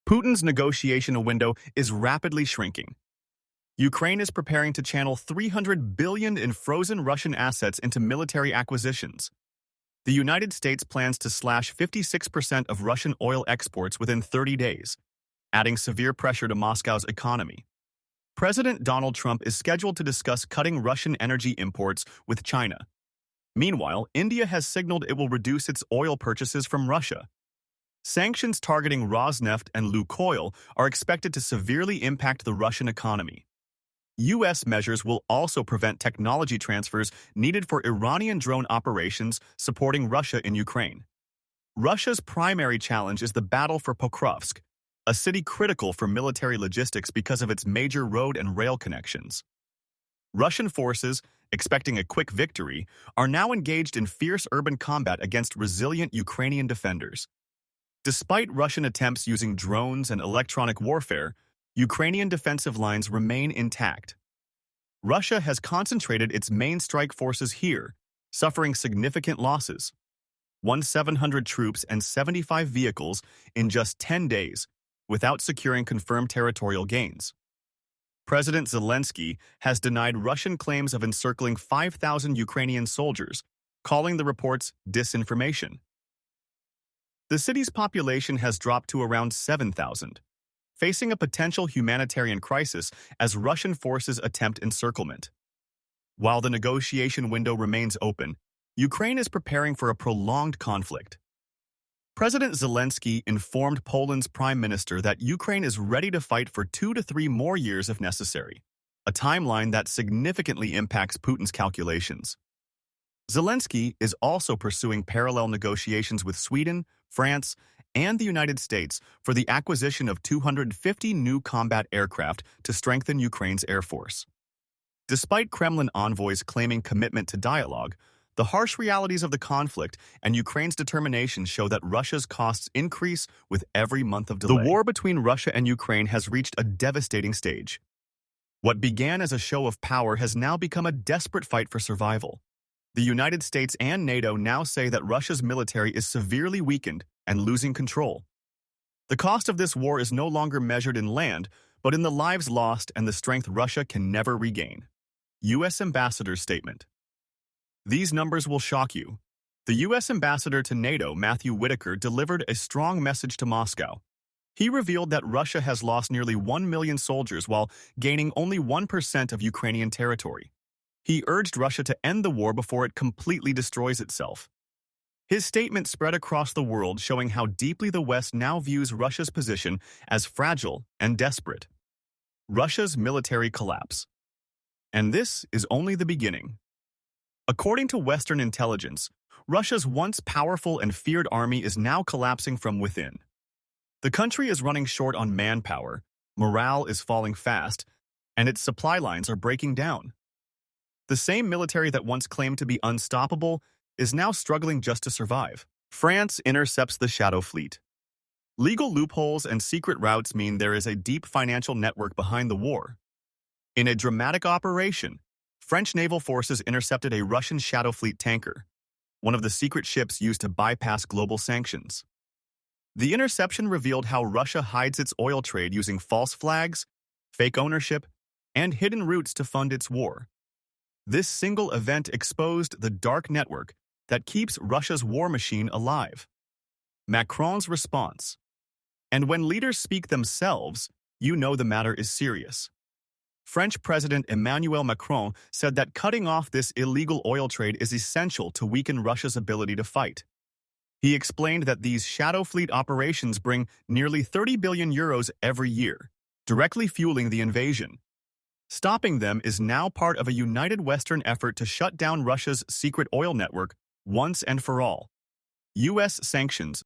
Putin's negotiation window is rapidly shrinking. Ukraine is preparing to channel $300 billion in frozen Russian assets into military acquisitions. The United States plans to slash 56% of Russian oil exports within 30 days, adding severe pressure to Moscow's economy. President Donald Trump is scheduled to discuss cutting Russian energy imports with China. Meanwhile, India has signaled it will reduce its oil purchases from Russia. Sanctions targeting Rosneft and Lukoil are expected to severely impact the Russian economy. U.S. measures will also prevent technology transfers needed for Iranian drone operations supporting Russia in Ukraine. Russia's primary challenge is the battle for Pokrovsk, a city critical for military logistics because of its major road and rail connections. Russian forces, expecting a quick victory, are now engaged in fierce urban combat against resilient Ukrainian defenders. Despite Russian attempts using drones and electronic warfare, Ukrainian defensive lines remain intact. Russia has concentrated its main strike forces here, suffering significant losses. 700 troops and 75 vehicles in just 10 days, without securing confirmed territorial gains. President Zelensky has denied Russian claims of encircling 5,000 Ukrainian soldiers, calling the reports disinformation. The city's population has dropped to around 7,000, facing a potential humanitarian crisis as Russian forces attempt encirclement. While the negotiation window remains open, Ukraine is preparing for a prolonged conflict. President Zelensky informed Poland's prime minister that Ukraine is ready to fight for 2 to 3 more years if necessary, a timeline that significantly impacts Putin's calculations. Zelensky is also pursuing parallel negotiations with Sweden, France, and the United States for the acquisition of 250 new combat aircraft to strengthen Ukraine's air force. Despite Kremlin envoys claiming commitment to dialogue, the harsh realities of the conflict and Ukraine's determination show that Russia's costs increase with every month of delay. The war between Russia and Ukraine has reached a devastating stage. What began as a show of power has now become a desperate fight for survival. The United States and NATO now say that Russia's military is severely weakened and losing control. The cost of this war is no longer measured in land, but in the lives lost and the strength Russia can never regain. U.S. Ambassador's statement. These numbers will shock you. The U.S. Ambassador to NATO, Matthew Whitaker, delivered a strong message to Moscow. He revealed that Russia has lost nearly 1 million soldiers while gaining only 1% of Ukrainian territory. He urged Russia to end the war before it completely destroys itself. His statement spread across the world, showing how deeply the West now views Russia's position as fragile and desperate. Russia's military collapse. And this is only the beginning. According to Western intelligence, Russia's once powerful and feared army is now collapsing from within. The country is running short on manpower, morale is falling fast, and its supply lines are breaking down. The same military that once claimed to be unstoppable is now struggling just to survive. France intercepts the shadow fleet. Legal loopholes and secret routes mean there is a deep financial network behind the war. In a dramatic operation, French naval forces intercepted a Russian shadow fleet tanker, one of the secret ships used to bypass global sanctions. The interception revealed how Russia hides its oil trade using false flags, fake ownership, and hidden routes to fund its war. This single event exposed the dark network that keeps Russia's war machine alive. Macron's response. And when leaders speak themselves, you know the matter is serious. French President Emmanuel Macron said that cutting off this illegal oil trade is essential to weaken Russia's ability to fight. He explained that these shadow fleet operations bring nearly 30 billion euros every year, directly fueling the invasion. Stopping them is now part of a united Western effort to shut down Russia's secret oil network once and for all. U.S. sanctions